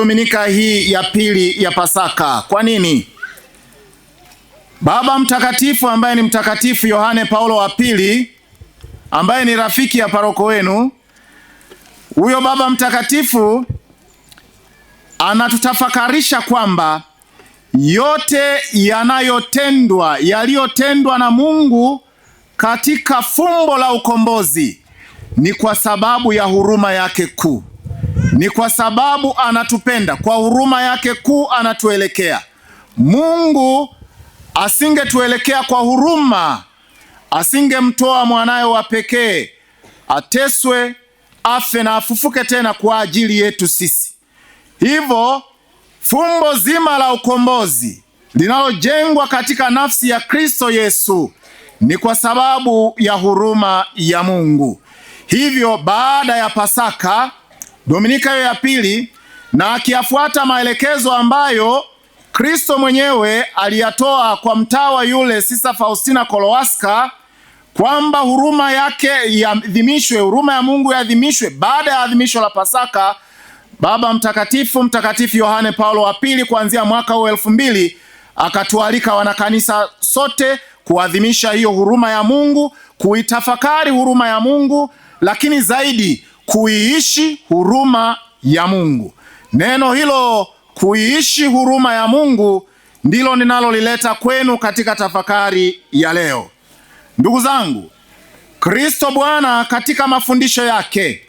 Dominika hii ya pili ya Pasaka. Kwa nini? Baba Mtakatifu ambaye ni Mtakatifu Yohane Paulo wa pili, ambaye ni rafiki ya paroko wenu, huyo Baba Mtakatifu anatutafakarisha kwamba yote yaliyotendwa na Mungu katika fumbo la ukombozi ni kwa sababu ya huruma yake kuu. Ni kwa sababu anatupenda, kwa huruma yake kuu anatuelekea. Mungu asingetuelekea kwa huruma, asingemtoa mwanaye wa pekee ateswe, afe na afufuke tena kwa ajili yetu sisi. Hivyo fumbo zima la ukombozi linalojengwa katika nafsi ya Kristo Yesu ni kwa sababu ya huruma ya Mungu. Hivyo baada ya Pasaka, Dominika hiyo ya pili, na akiyafuata maelekezo ambayo Kristo mwenyewe aliyatoa kwa mtawa yule Sista Faustina Kowalska, kwamba huruma yake iadhimishwe, huruma ya Mungu iadhimishwe baada ya adhimisho la Pasaka. Baba Mtakatifu Yohane Paulo wa pili kuanzia mwaka huu 2000 akatualika wanakanisa sote kuadhimisha hiyo huruma ya Mungu, kuitafakari huruma ya Mungu, lakini zaidi kuiishi huruma ya Mungu. Neno hilo kuiishi huruma ya Mungu ndilo ninalolileta kwenu katika tafakari ya leo. Ndugu zangu, Kristo Bwana katika mafundisho yake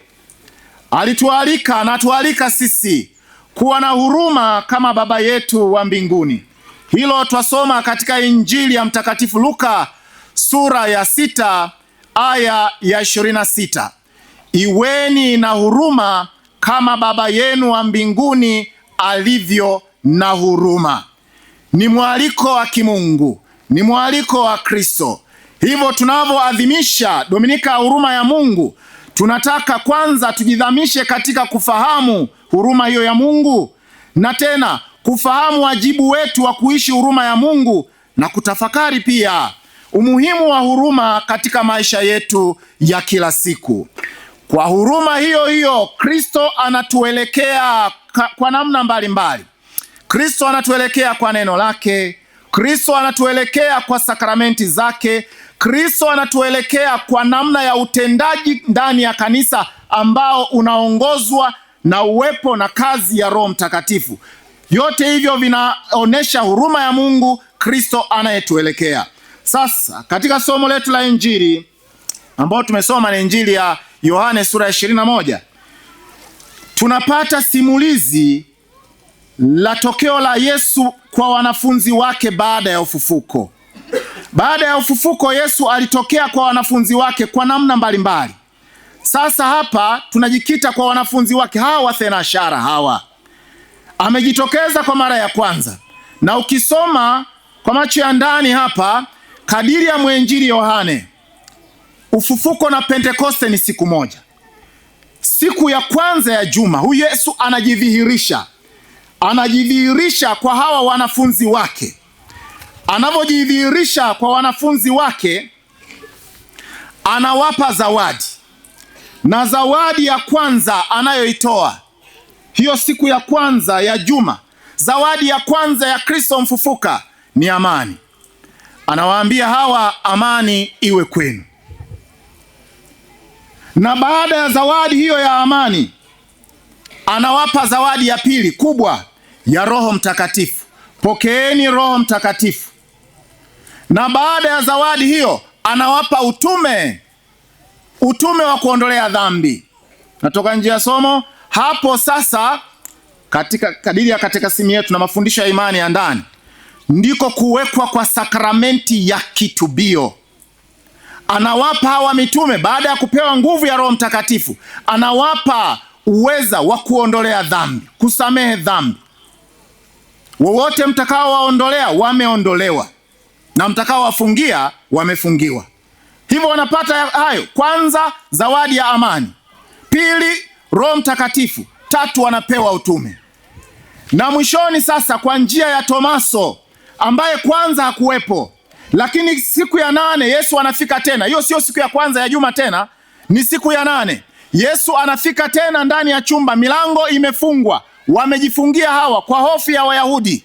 alitualika na tualika sisi kuwa na huruma kama Baba yetu wa mbinguni. Hilo twasoma katika Injili ya Mtakatifu Luka sura ya 6 aya ya 26. Iweni na huruma kama Baba yenu wa mbinguni alivyo na huruma. Ni mwaliko wa kimungu, ni mwaliko wa Kristo. Hivyo tunavyoadhimisha Dominika ya huruma ya Mungu, tunataka kwanza tujidhamishe katika kufahamu huruma hiyo ya Mungu, na tena kufahamu wajibu wetu wa kuishi huruma ya Mungu, na kutafakari pia umuhimu wa huruma katika maisha yetu ya kila siku. Kwa huruma hiyo hiyo Kristo anatuelekea kwa namna mbalimbali. Kristo anatuelekea kwa neno lake, Kristo anatuelekea kwa sakramenti zake, Kristo anatuelekea kwa namna ya utendaji ndani ya kanisa ambao unaongozwa na uwepo na kazi ya Roho Mtakatifu. Vyote hivyo vinaonesha huruma ya Mungu, Kristo anayetuelekea. Sasa katika somo letu la Injili ambao tumesoma ni Injili ya Yohane sura ya 21, tunapata simulizi la tokeo la Yesu kwa wanafunzi wake baada ya ufufuko. Baada ya ufufuko Yesu alitokea kwa wanafunzi wake kwa namna mbalimbali. Sasa hapa tunajikita kwa wanafunzi wake hawa thenashara hawa. Amejitokeza kwa mara ya kwanza, na ukisoma kwa macho ya ndani hapa kadiri ya mwenjili Yohane, ufufuko na Pentekoste ni siku moja. Siku ya kwanza ya juma huyu Yesu anajidhihirisha kwa hawa wanafunzi wake. Anavyojidhihirisha kwa wanafunzi wake, anawapa zawadi, na zawadi ya kwanza anayoitoa hiyo siku ya kwanza ya juma, zawadi ya kwanza ya Kristo mfufuka ni amani. Anawaambia hawa, amani iwe kwenu. Na baada ya zawadi hiyo ya amani, anawapa zawadi ya pili kubwa ya Roho Mtakatifu. Pokeeni Roho Mtakatifu. Na baada ya zawadi hiyo anawapa utume wa kuondolea dhambi. Natoka nje ya somo hapo. Sasa katika kadiri ya katekisimu yetu na mafundisho ya imani ya ndani, ndiko kuwekwa kwa sakramenti ya kitubio. Anawapa hawa mitume, baada ya kupewa nguvu ya Roho Mtakatifu, anawapa uweza wa kuondolea dhambi, kusamehe dhambi. Wowote mtakao waondolea wameondolewa, na mtakao wafungia wamefungiwa. Hivyo wanapata hayo. Kwanza zawadi ya amani, pili Roho Mtakatifu, tatu wanapewa utume. Na mwishoni sasa kwa njia ya Tomaso ambaye kwanza hakuwepo, lakini siku ya 8 Yesu anafika tena. Hiyo sio siku ya kwanza ya juma tena, ni siku ya 8. Yesu anafika tena ndani ya chumba, milango imefungwa, wamejifungia hawa kwa hofu ya Wayahudi.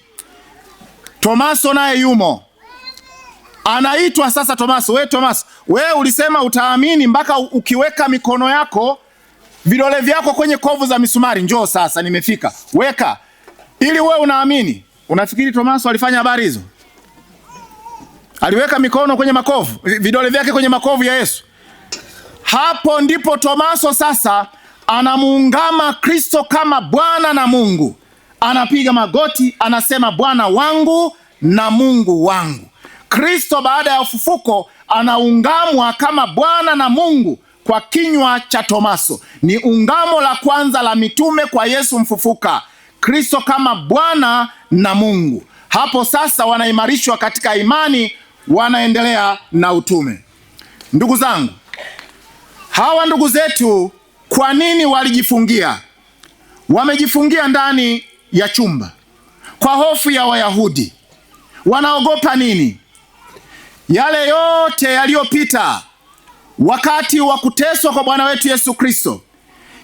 Tomaso naye yumo, anaitwa sasa Tomaso. We Tomaso, we ulisema utaamini mpaka ukiweka mikono yako, vidole vyako kwenye kovu za misumari. Njoo sasa, nimefika, weka ili we unaamini. Unafikiri Tomaso alifanya habari hizo? Aliweka mikono kwenye makovu, vidole vyake kwenye makovu ya Yesu. Hapo ndipo Tomaso sasa anamuungama Kristo kama Bwana na Mungu. Anapiga magoti, anasema Bwana wangu na Mungu wangu. Kristo baada ya ufufuko anaungamwa kama Bwana na Mungu kwa kinywa cha Tomaso. Ni ungamo la kwanza la mitume kwa Yesu mfufuka, Kristo kama Bwana na Mungu. Hapo sasa wanaimarishwa katika imani, wanaendelea na utume. Ndugu zangu, hawa ndugu zetu kwa nini walijifungia? Wamejifungia ndani ya chumba kwa hofu ya Wayahudi. Wanaogopa nini? Yale yote yaliyopita wakati wa kuteswa kwa Bwana wetu Yesu Kristo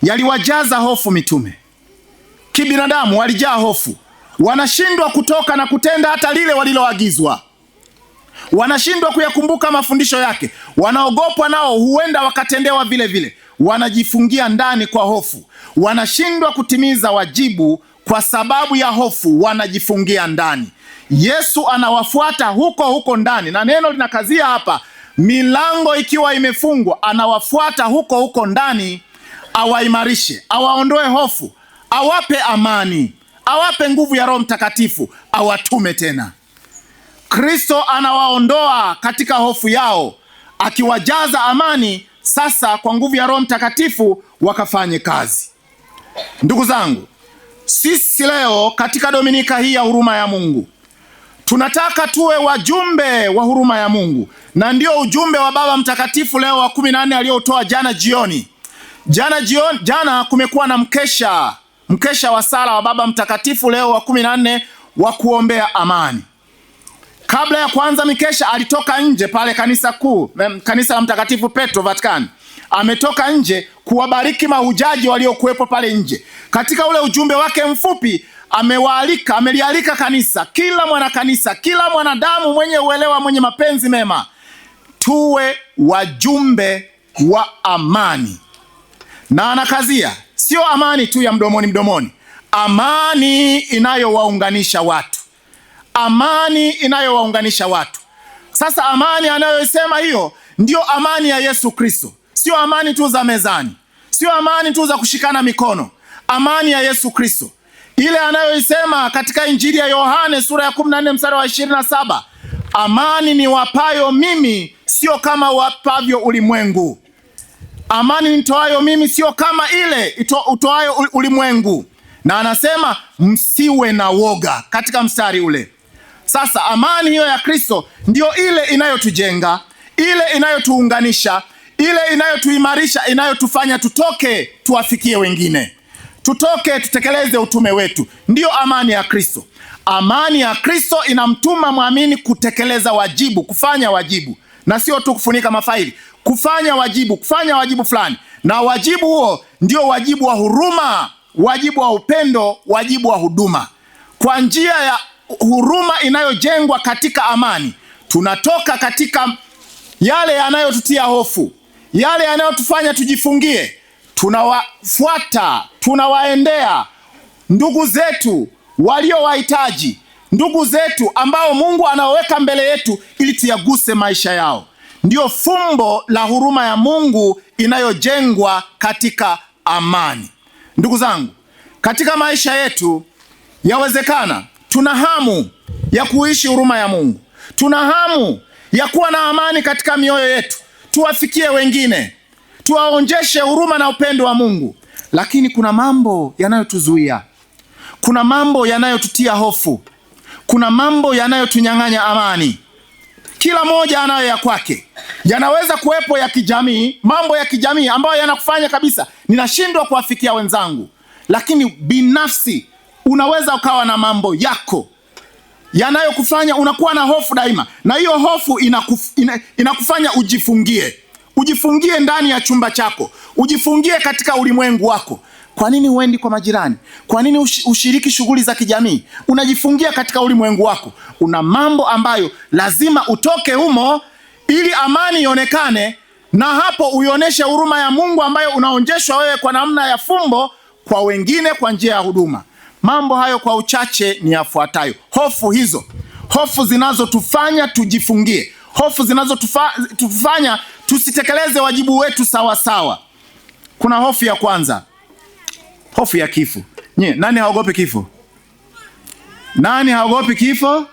yaliwajaza hofu mitume. Kibinadamu walijaa hofu, wanashindwa kutoka na kutenda hata lile waliloagizwa, wanashindwa kuyakumbuka mafundisho yake, wanaogopwa nao huenda wakatendewa vile vile. Wanajifungia ndani kwa hofu, wanashindwa kutimiza wajibu kwa sababu ya hofu, wanajifungia ndani. Yesu anawafuata huko ndani, na neno linakazia hapa, milango ikiwa imefungwa, anawafuata huko ndani, awaimarishe, awaondoe hofu, awape amani, awape nguvu ya Roho Mtakatifu, awatume tena. Kristo anawaondoa katika hofu yao, akiwajaza amani. Sasa kwa nguvu ya Roho Mtakatifu wakafanye kazi. Ndugu zangu, sisi leo katika Dominika hii ya huruma ya Mungu tunataka tuwe wajumbe wa huruma ya Mungu, na ndio ujumbe wa Baba Mtakatifu Leo wa 14 aliotoa jana jioni. Jana kumekuwa na mkesha wa sala wa Baba Mtakatifu Leo wa 14 wa kuombea amani. Kabla ya kuanza mikesha alitoka nje pale kanisa kuu, kanisa la Mtakatifu Petro Vatican. Ametoka nje kuwabariki mahujaji waliokuwepo pale nje. Katika ule ujumbe wake mfupi amelialika kanisa, kila mwanakanisa, kila mwanadamu mwenye uelewa, mwenye mapenzi mema, tuwe wajumbe wa amani. Na anakazia sio amani tu ya mdomoni, amani inayowaunganisha watu. Amani inayowaunganisha watu. Sasa amani anayoisema hiyo ndio amani ya Yesu Kristo. Sio amani tu za mezani, sio amani tu za kushikana mikono. Amani ya Yesu Kristo, ile anayoisema katika Injili ya Yohane sura ya 14 mstari wa 27, amani ni wapayo mimi, sio kama wapavyo ulimwengu. Amani nitoayo mimi sio kama ile utoayo ulimwengu. Na anasema msiwe na woga katika mstari ule. Sasa amani hiyo ya Kristo ndio ile inayotujenga, ile inayotuunganisha, ile inayotuimarisha, inayotufanya tutoke tuwafikie wengine, tutoke tutekeleze utume wetu. Ndiyo amani ya Kristo. Amani ya Kristo inamtuma mwamini kutekeleza wajibu, kufanya wajibu, na sio tu kufunika mafaili, kufanya wajibu fulani. Na wajibu huo ndio wajibu wa huruma, wajibu wa upendo, wajibu wa huduma. Kwa njia ya huruma inayojengwa katika amani, tunatoka katika yale yanayotutia hofu, yale yanayotufanya tujifungie. Tunawafuata, tunawaendea ndugu zetu walio wahitaji, ndugu zetu ambao Mungu anaweka mbele yetu ili tuyaguse maisha yao. Ndio fumbo la huruma ya Mungu inayojengwa katika amani. Ndugu zangu, katika maisha yetu yawezekana tuna hamu ya kuishi huruma ya Mungu, tuna hamu ya kuwa na amani katika mioyo yetu, tuwafikie wengine, tuwaonjeshe huruma na upendo wa Mungu. Lakini kuna mambo yanayotuzuia, kuna mambo yanayotutia hofu, kuna mambo yanayotunyang'anya amani. Kila moja anayo ya kwake. Yanaweza kuwepo ya kijamii, mambo ya kijamii ambayo yanakufanya kabisa ninashindwa kuwafikia wenzangu. Lakini binafsi unaweza ukawa na mambo yako yanayokufanya unakuwa na hofu daima, na hiyo hofu inakufanya ujifungie ndani ya chumba chako, ujifungie katika ulimwengu wako. Kwa nini huendi kwa majirani? Kwa nini ushiriki shughuli za kijamii? Unajifungia katika ulimwengu wako. Una mambo ambayo lazima utoke humo ili amani ionekane, na hapo uionyeshe huruma ya Mungu ambayo unaonjeshwa wewe kwa namna ya fumbo kwa wengine kwa njia ya huduma. Mambo hayo kwa uchache ni yafuatayo. Hofu hizo, hofu zinazotufanya tujifungie, hofu zinazotufanya tusitekeleze wajibu wetu sawa sawa. Kuna hofu ya kwanza, hofu ya kifo. Nani haogopi kifo? Nani haogopi kifo?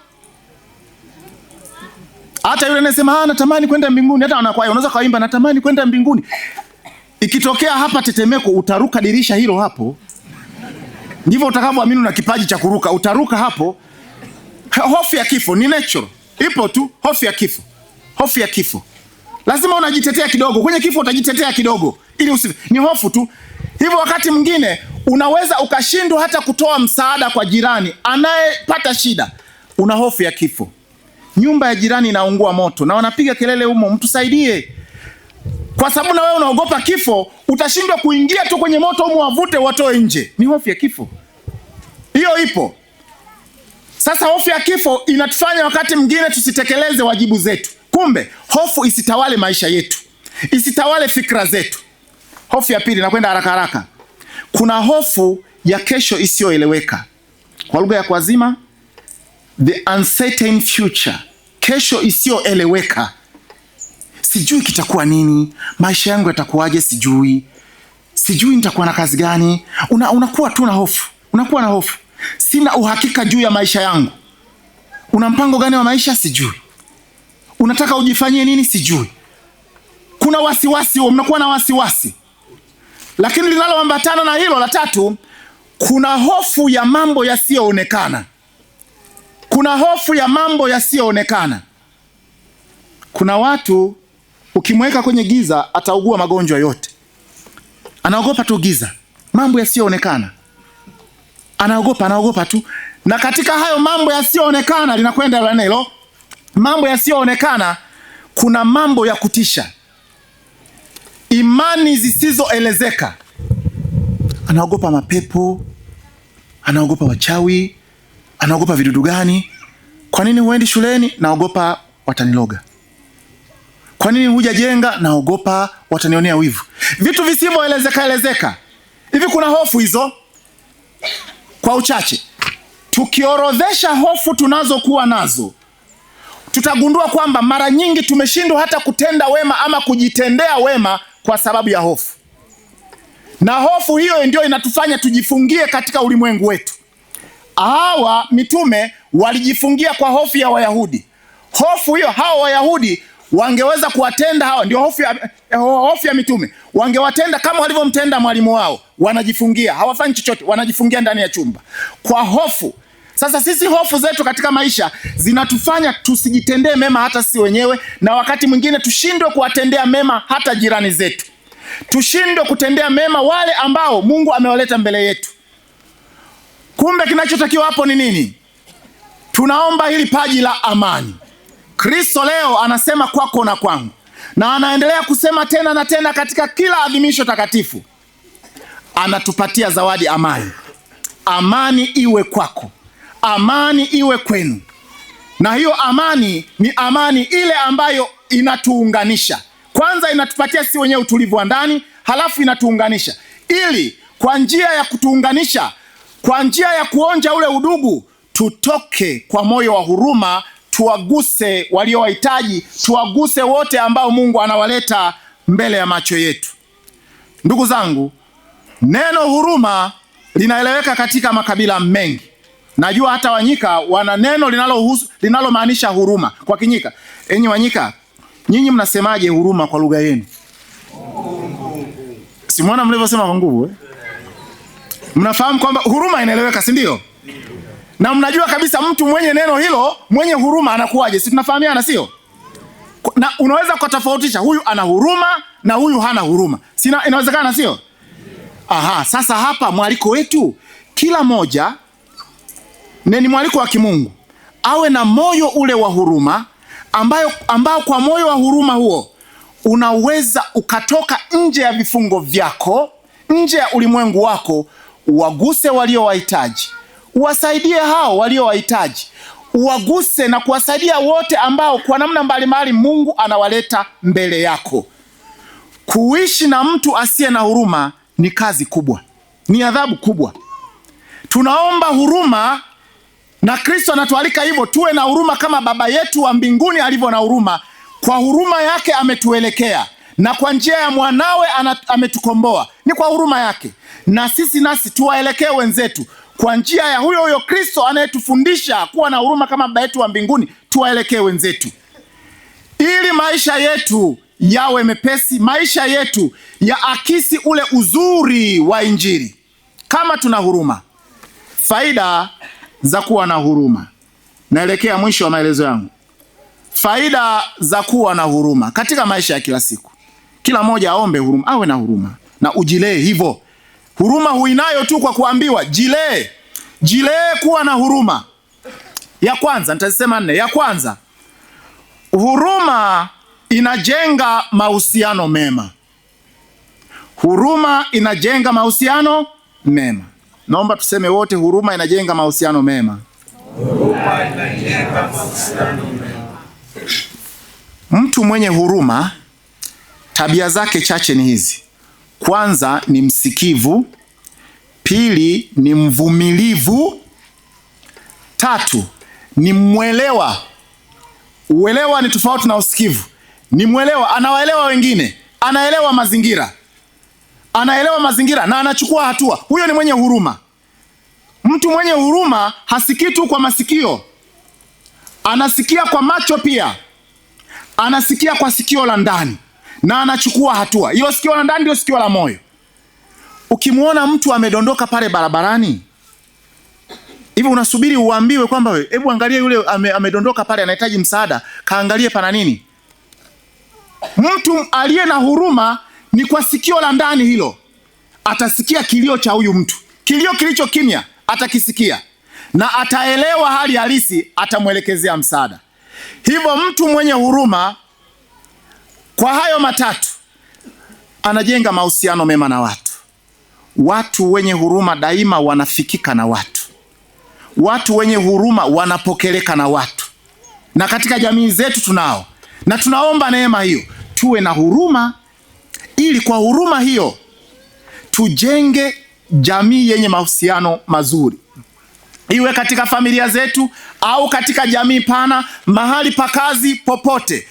Hata yule anasema natamani kwenda mbinguni, hata wanakwaya unaweza kaimba natamani kwenda mbinguni. Ikitokea hapa tetemeko, utaruka dirisha hilo hapo. Ndivyo utakavyoamini una kipaji cha kuruka, utaruka hapo. Hofu ya kifo ni natural, ipo tu. Hofu ya kifo, hofu ya kifo. Lazima unajitetea kidogo, kwenye kifo utajitetea kidogo ili usife. Ni hofu tu. Hivyo wakati mwingine unaweza ukashindwa hata kutoa msaada kwa jirani anayepata shida. Una hofu ya kifo. Nyumba ya jirani inaungua moto na wanapiga kelele humo, mtusaidie. Kwa sababu na wewe unaogopa kifo, utashindwa kuingia tu kwenye moto humo, wavute watoe nje. Ni hofu ya kifo. Hiyo ipo. Sasa hofu ya kifo inatufanya wakati mwingine tusitekeleze wajibu zetu. Kumbe hofu isitawale maisha yetu, isitawale fikra zetu. Hofu ya pili, nakwenda haraka haraka. Kuna hofu ya kesho isiyoeleweka. Kwa lugha ya kwazima, the uncertain future. Kesho isiyoeleweka. Sijui kitakuwa nini, maisha yangu yatakuwaje, sijui nitakuwa na kazi gani. Unakuwa tu na hofu, unakuwa na hofu. Sina uhakika juu ya maisha yangu. Una mpango gani wa maisha? Sijui. Unataka ujifanyie nini? Sijui. Kuna wasiwasi, mnakuwa na wasiwasi. Lakini linaloambatana na hilo la tatu, kuna hofu ya mambo yasiyoonekana. Kuna hofu ya mambo yasiyoonekana. Kuna watu ukimweka kwenye giza ataugua magonjwa yote. Anaogopa tu giza, mambo yasiyoonekana. Anaogopa tu. Na katika hayo mambo yasiyoonekana, linakwenda hilo mambo yasiyoonekana, kuna mambo ya kutisha, imani zisizoelezeka. Anaogopa mapepo, anaogopa wachawi, anaogopa vidudu gani. Kwa nini huendi shuleni? Naogopa wataniloga. Kwa nini hujajenga? Naogopa watanionea wivu. Vitu visivyoelezeka. Hivi kuna hofu hizo. Kwa uchache, tukiorodhesha hofu tunazokuwa nazo, tutagundua kwamba mara nyingi tumeshindwa hata kutenda wema ama kujitendea wema kwa sababu ya hofu. Na hofu hiyo ndio inatufanya tujifungie katika ulimwengu wetu. Hawa mitume walijifungia kwa hofu ya Wayahudi. Hofu hiyo, hawa Wayahudi wangeweza kuwatenda hawa, ndio hofu ya mitume. Wangewatenda kama walivyomtenda mwalimu wao. Wanajifungia, hawafanyi chochote, wanajifungia ndani ya chumba kwa hofu. Sasa sisi hofu zetu katika maisha zinatufanya tusijitendee mema hata si wenyewe, na wakati mwingine tushindwe kuwatendea mema hata jirani zetu. Tushindwe kutendea mema wale ambao Mungu amewaleta mbele yetu. Kumbe kinachotakiwa hapo ni nini? Tunaomba hili paji la amani. Kristo leo anasema kwako na kwangu, na anaendelea kusema tena na tena katika kila adhimisho takatifu. Anatupatia zawadi amani. Amani iwe kwako, amani iwe kwenu. Na hiyo amani ni amani ile ambayo inatuunganisha. Kwanza inatupatia si wenyewe utulivu wa ndani, halafu inatuunganisha. Ili kwa njia ya kutuunganisha, kwa njia ya kuonja ule udugu, tutoke kwa moyo wa huruma, tuwaguse waliowahitaji, tuwaguse wote ambao Mungu anawaleta mbele ya macho yetu. Ndugu zangu, neno huruma linaeleweka katika makabila mengi. Najua hata Wanyika wana neno linalomaanisha huruma kwa Kinyika. Enyi Wanyika, nyinyi mnasemaje huruma kwa lugha yenu? Simwona mlivyosema kwa nguvu, Mnafahamu kwamba huruma inaeleweka, si ndio? Na mnajua kabisa mtu mwenye neno hilo, mwenye huruma anakuwaje? Si tunafahamiana, sio? Na unaweza kutofautisha huyu ana huruma na huyu hana huruma. Inawezekana, sio? Aha, sasa hapa mwaliko wetu kila moja ni mwaliko wa kimungu. Awe na moyo ule wa huruma ambao kwa moyo wa huruma huo unaweza ukatoka nje ya vifungo vyako nje ya ulimwengu wako, uwaguse walio wahitaji, uwasaidie hao walio wahitaji, uwaguse na kuwasaidia wote ambao kwa namna mbalimbali Mungu anawaleta mbele yako. Kuishi na mtu asiye na huruma ni kazi kubwa, ni adhabu kubwa. Tunaomba huruma, na Kristo anatualika hivyo, tuwe na huruma kama Baba yetu wa mbinguni alivyo na huruma. Kwa huruma yake ametuelekea, na kwa njia ya mwanawe ametukomboa. Ni kwa huruma yake. Na sisi nasi tuwaelekee wenzetu kwa njia ya huyo huyo Kristo anayetufundisha kuwa na huruma kama Baba yetu wa mbinguni. Tuwaelekee wenzetu ili maisha yetu yawe mepesi, maisha yetu ya akisi ule uzuri wa Injili. Kama tuna huruma. Faida za kuwa na huruma. Naelekea mwisho wa maelezo yangu. Faida za kuwa na huruma katika maisha ya kila siku. Kila mmoja aombe huruma, awe na huruma na ujilee hivyo. Huruma huinayo tu kwa kuambiwa, jilee. Jilee kuwa na huruma. Ya kwanza, nitasema 4. Ya kwanza, huruma inajenga mahusiano mema. Huruma inajenga mahusiano mema. Naomba tuseme wote, huruma inajenga mahusiano mema. Huruma inajenga mahusiano mema. Mtu mwenye huruma, tabia zake chache ni hizi. Kwanza ni msikivu, pili ni mvumilivu, tatu ni mwelewa. Uelewa ni tofauti na usikivu. Ni mwelewa, anawaelewa wengine, anaelewa mazingira. Anaelewa mazingira na anachukua hatua. Huyo ni mwenye huruma. Mtu mwenye huruma hasikii tu kwa masikio. Anasikia kwa macho pia. Anasikia kwa sikio la ndani na anachukua hatua. Hilo sikio la ndani ndio sikio la moyo. Ukimwona mtu amedondoka pale barabarani, hivi unasubiri uambiwe kwamba wewe, hebu angalia yule amedondoka pale anahitaji msaada, kaangalie pana nini? Mtu aliye na huruma ni kwa sikio la ndani hilo. Atasikia kilio cha huyu mtu. Kilio kilicho kimya atakisikia. Na ataelewa hali halisi, atamwelekezea msaada. Hivyo mtu mwenye huruma kwa hayo matatu anajenga mahusiano mema na watu. Watu wenye huruma daima wanafikika na watu. Watu wenye huruma wanapokeleka na watu. Na katika jamii zetu tunao. Na tunaomba neema hiyo. Tuwe na huruma ili kwa huruma hiyo tujenge jamii yenye mahusiano mazuri. Iwe katika familia zetu au katika jamii pana, mahali pa kazi, popote.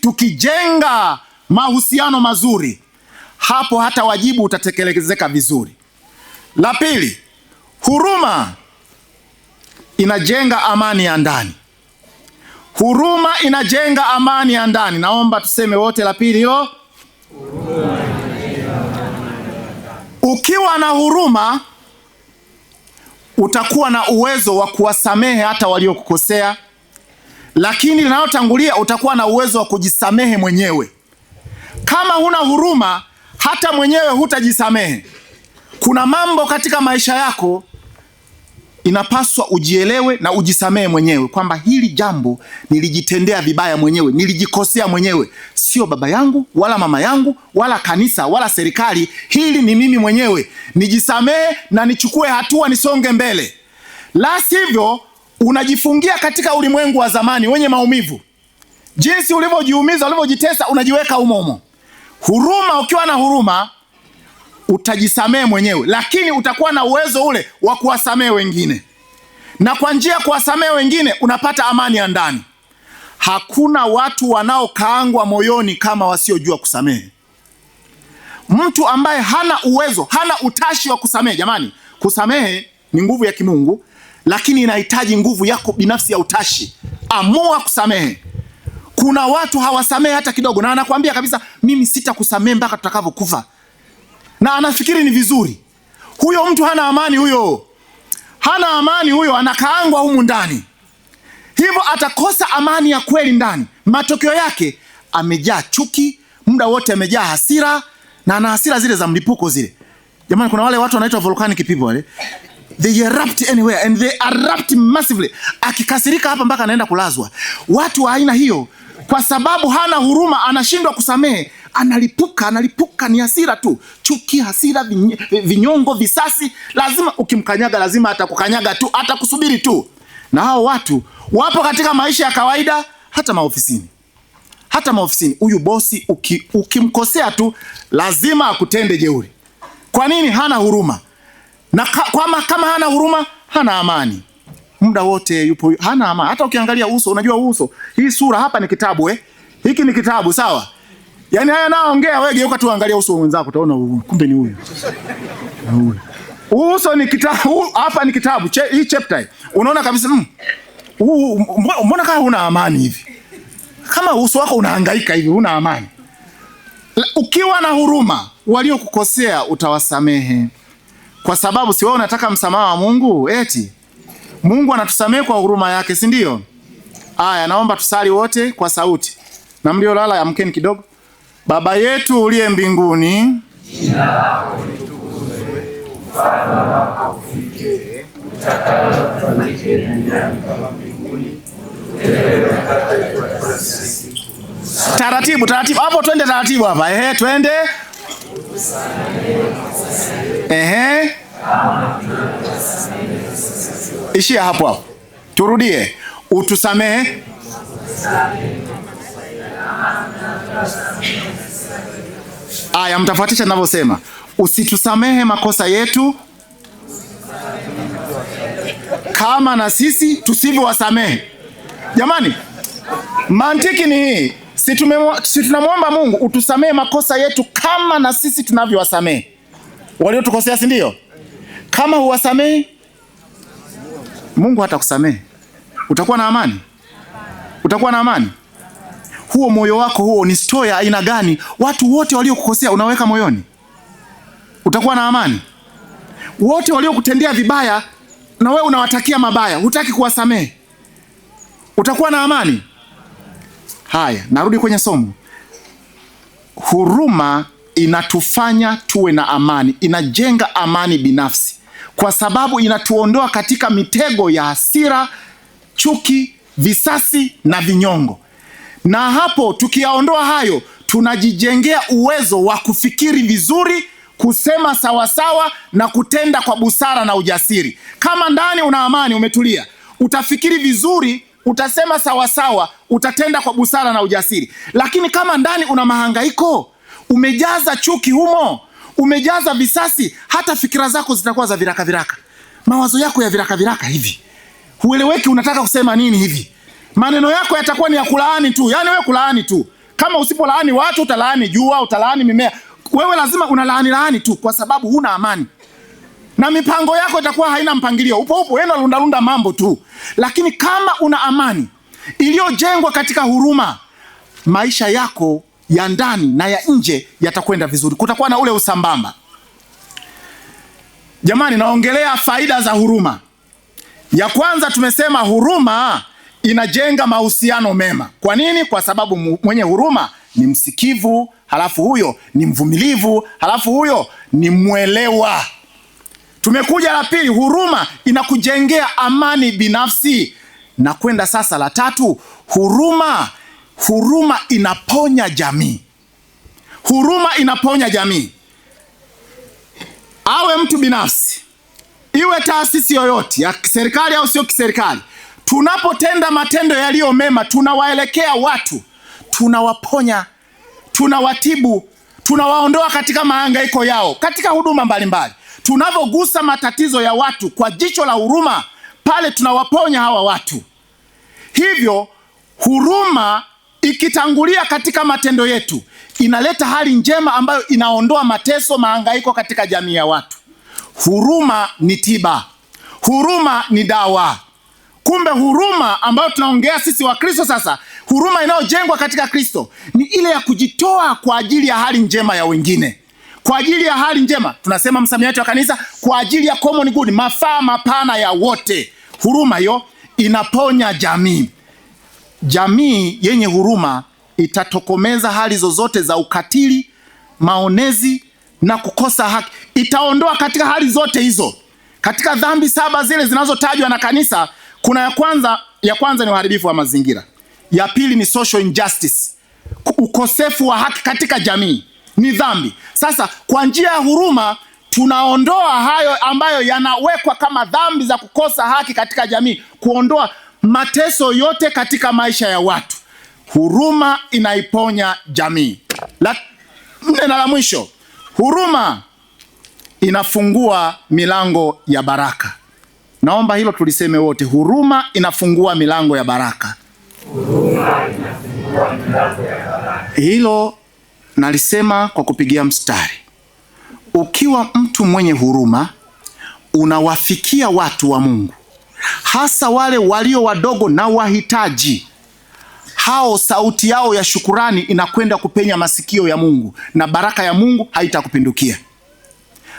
Tukijenga mahusiano mazuri, hapo hata wajibu utatekelezeka vizuri. La pili, huruma inajenga amani ya ndani. Huruma inajenga amani ya ndani. Naomba tuseme wote la pili hilo. Ukiwa na huruma, utakuwa na uwezo wa kuwasamehe hata waliokukosea. Lakini linalotangulia, utakuwa na uwezo wa kujisamehe mwenyewe. Kama huna huruma, hata mwenyewe hutajisamehe. Kuna mambo katika maisha yako inapaswa ujielewe na ujisamehe mwenyewe, kwamba hili jambo nilijitendea vibaya mwenyewe, nilijikosea mwenyewe, sio baba yangu wala mama yangu wala kanisa wala serikali. Hili ni mimi mwenyewe, nijisamehe na nichukue hatua, nisonge mbele. La sivyo unajifungia katika ulimwengu wa zamani wenye maumivu. Jinsi ulivyojiumiza, ulivyojitesa, unajiweka umo. Huruma, ukiwa na huruma utajisamehe mwenyewe, lakini utakuwa na uwezo ule wa kuwasamehe wengine. Na kwa njia ya kuwasamehe wengine unapata amani ya ndani. Hakuna watu wanaokaangwa moyoni kama wasiojua kusamehe. Mtu ambaye hana uwezo, hana utashi wa kusamehe, jamani, kusamehe ni nguvu ya kimungu, lakini inahitaji nguvu yako binafsi ya utashi. Amua kusamehe. Kuna watu hawasamehe hata kidogo, na anakuambia kabisa, mimi sitakusamehe mpaka tutakavyokufa. Na anafikiri ni vizuri. Huyo mtu hana amani huyo. Hana amani huyo, anakaangwa humu ndani. Hivyo atakosa amani ya kweli ndani. Matokeo yake amejaa chuki, muda wote amejaa hasira, na ana hasira zile za mlipuko zile. Jamani, kuna wale watu wanaitwa volcanic people wale. They erupt anywhere and they erupt massively. Akikasirika hapa mpaka anaenda kulazwa. Watu wa aina hiyo, kwa sababu hana huruma, anashindwa kusamehe, analipuka, ni hasira tu, chuki, hasira, vinyongo, visasi. Lazima ukimkanyaga, lazima atakukanyaga tu, atakusubiri tu. Na hao watu wapo katika maisha ya kawaida, hata maofisini. Huyu bosi ukimkosea tu lazima akutende jeuri. Kwa nini? Hana huruma. Na kama hana huruma, hana amani. Muda wote yupo hana amani. Hata ukiangalia uso, unajua uso, hii sura hapa ni kitabu hiki ni kitabu, sawa? Yaani haya naongea, wewe geuka tu angalia uso wenzako, utaona kumbe ni huyu. Uso ni kitabu, hapa ni kitabu. Hii chapter unaona kabisa mbona kama huna amani hivi? Kama uso wako unahangaika hivi, huna amani. Ukiwa na huruma, waliokukosea utawasamehe. Kwa sababu si wewe unataka msamaha wa Mungu? Eti Mungu anatusamehe kwa huruma yake, si ndio? Aya, naomba tusali wote kwa sauti. Na mliolala amkeni kidogo. Baba yetu uliye mbinguni, jina lako litukuzwe, ufalme wako ufike, utakalo lifanyike duniani kama mbinguni. Taratibu hapo, twende taratibu hapa. Twende. Ishia hapo. Turudie. Utusamehe. Aya, mtafuatisha ninavyosema. Usitusamehe makosa yetu kama na sisi tusivyowasamehe. Jamani, mantiki ni hii. Si tunamwomba Mungu utusamehe makosa yetu kama na sisi tunavyowasamehe waliotukosea, si ndio? Kama huwasamehe, Mungu hatakusamehe. Utakuwa na amani? Huo moyo wako huo ni store ya aina gani? Watu wote waliokukosea unaweka moyoni, utakuwa na amani? Wote waliokutendea vibaya na wewe unawatakia mabaya, hutaki kuwasamehe, utakuwa na amani? Haya, narudi kwenye somo. Huruma inatufanya tuwe na amani, inajenga amani binafsi, kwa sababu inatuondoa katika mitego ya hasira, chuki, visasi na vinyongo. Na hapo tukiyaondoa hayo, tunajijengea uwezo wa kufikiri vizuri, kusema sawasawa na kutenda kwa busara na ujasiri. Kama ndani una amani, umetulia, utafikiri vizuri, utasema sawasawa, utatenda kwa busara na ujasiri. Lakini kama ndani una mahangaiko, umejaza chuki humo, umejaza visasi, hata fikira zako zitakuwa za viraka. Mawazo yako ya viraka hivi, hueleweki unataka kusema nini hivi. Maneno yako yatakuwa ni ya kulaani tu. Yaani wewe kulaani tu. Kama usipolaani watu, utalaani jua, utalaani mimea. Wewe lazima unalaani tu, kwa sababu huna amani. Na mipango yako itakuwa haina mpangilio. Upo wewe unalunda mambo tu. Lakini kama una amani iliyojengwa katika huruma, maisha yako ya ndani na ya nje yatakwenda vizuri. Kutakuwa na ule usambamba. Jamani, naongelea faida za huruma. Ya kwanza tumesema huruma inajenga mahusiano mema. Kwa nini? Kwa sababu mwenye huruma ni msikivu, halafu huyo ni mvumilivu, halafu huyo ni mwelewa. Tumekuja la pili, huruma inakujengea amani binafsi. Na kwenda sasa la tatu, huruma inaponya jamii. Huruma inaponya jamii. Awe mtu binafsi, iwe taasisi yoyote ya kiserikali au sio kiserikali, tunapotenda matendo yaliyo mema, tunawaelekea watu, tunawaponya, tunawatibu, tunawaondoa katika mahangaiko yao katika huduma mbalimbali. Tunavogusa matatizo ya watu kwa jicho la huruma, pale tunawaponya hawa watu. Hivyo huruma ikitangulia katika matendo yetu, inaleta hali njema ambayo inaondoa mateso, mahangaiko katika jamii ya watu. Huruma ni tiba. Huruma ni dawa. Kumbe huruma ambayo tunaongea sisi wa Kristo sasa, huruma inayojengwa katika Kristo ni ile ya kujitoa kwa ajili ya hali njema ya wengine. Kwa ajili ya hali njema, tunasema msamiati wa kanisa, kwa ajili ya common good, mafaa mapana ya wote. Huruma hiyo inaponya jamii. Jamii yenye huruma itatokomeza hali zozote za ukatili, maonezi na kukosa haki. Itaondoa katika hali zote hizo. Katika dhambi 7 zile zinazotajwa na kanisa, kuna ya kwanza ni uharibifu wa mazingira. Ya pili ni social injustice, ukosefu wa haki katika jamii ni dhambi. Sasa kwa njia ya huruma tunaondoa hayo ambayo yanawekwa kama dhambi za kukosa haki katika jamii, kuondoa mateso yote katika maisha ya watu. Huruma inaiponya jamii. Na la mwisho, huruma inafungua milango ya baraka. Naomba hilo tuliseme wote. Huruma inafungua milango ya baraka. Huruma inafungua milango ya baraka. Hilo nalisema kwa kupigia mstari. Ukiwa mtu mwenye huruma, unawafikia watu wa Mungu, hasa wale walio wadogo na wahitaji. Hao sauti yao ya shukurani inakwenda kupenya masikio ya Mungu, na baraka ya Mungu haitakupindukia,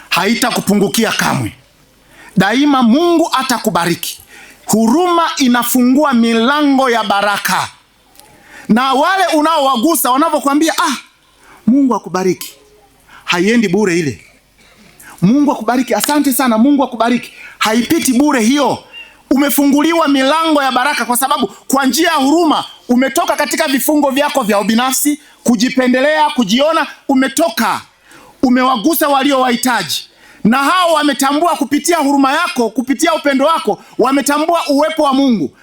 haitakupungukia kamwe. Daima Mungu atakubariki. Huruma inafungua milango ya baraka. Na wale unaowagusa wanavyokuambia Mungu akubariki, haiendi bure ile. Mungu akubariki, asante sana, Mungu akubariki, haipiti bure hiyo. Umefunguliwa milango ya baraka, kwa sababu kwa njia ya huruma umetoka katika vifungo vyako vya ubinafsi, kujipendelea, kujiona. Umetoka, umewagusa walio wahitaji, na hao wametambua kupitia huruma yako, kupitia upendo wako, wametambua uwepo wa Mungu.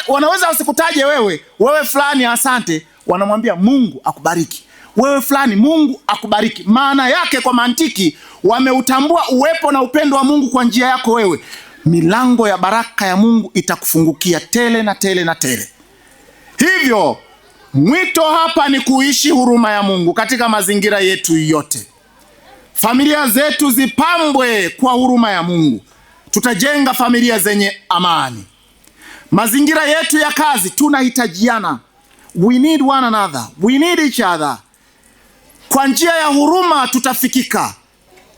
Wanaweza wasikutaje wewe fulani asante, wanamwambia Mungu akubariki. Wewe fulani, Mungu akubariki. Maana yake kwa mantiki, wameutambua uwepo na upendo wa Mungu kwa njia yako wewe. Milango ya baraka ya Mungu itakufungukia tele na tele na tele. Hivyo mwito hapa ni kuishi huruma ya Mungu katika mazingira yetu yote. Familia zetu zipambwe kwa huruma ya Mungu. Tutajenga familia zenye amani. Mazingira yetu ya kazi tunahitajiana. We need one another. We need each other. Kwa njia ya huruma tutafikika.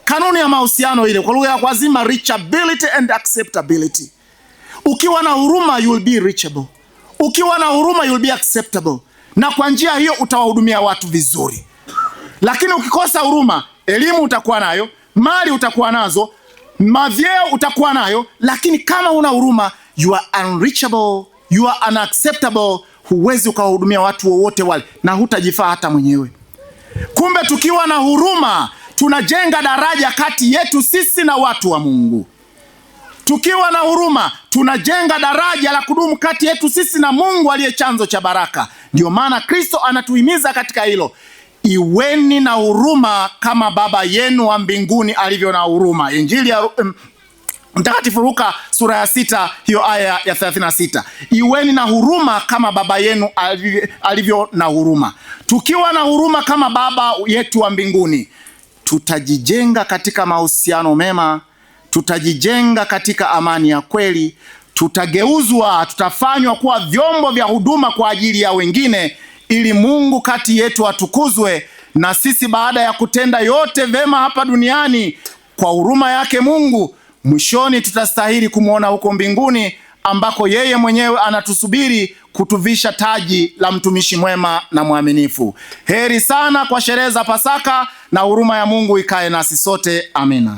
Kanuni ya mahusiano ile, kwa lugha ya kwazima, reachability and acceptability. Ukiwa na huruma you will be reachable. Ukiwa na huruma you will be acceptable. Na kwa njia hiyo utawahudumia watu vizuri. Lakini ukikosa huruma, elimu utakuwa nayo, mali utakuwa nazo, mavyeo utakuwa nayo, lakini kama una huruma, you are unreachable, you are unacceptable. Huwezi ukawahudumia watu wowote wale, na hutajifaa hata mwenyewe. Kumbe tukiwa na huruma tunajenga daraja kati yetu sisi na watu wa Mungu. Tukiwa na huruma tunajenga daraja la kudumu kati yetu sisi na Mungu aliye chanzo cha baraka. Ndio maana Kristo anatuhimiza katika hilo. Iweni na huruma kama Baba yenu wa mbinguni alivyo na huruma. Injili ya Mtakatifu Luka sura ya 6 hiyo aya ya 36. Iweni na huruma kama Baba yenu alivyo na huruma. Tukiwa na huruma kama Baba yetu wa mbinguni, tutajijenga katika mahusiano mema, tutajijenga katika amani ya kweli, tutageuzwa, tutafanywa kuwa vyombo vya huduma kwa ajili ya wengine, ili Mungu kati yetu atukuzwe, na sisi baada ya kutenda yote vema hapa duniani kwa huruma yake Mungu, mwishoni tutastahili kumwona huko mbinguni, ambako yeye mwenyewe anatusubiri kutuvisha taji la mtumishi mwema na mwaminifu. Heri sana kwa sherehe za Pasaka, na huruma ya Mungu ikae nasi sote. Amina.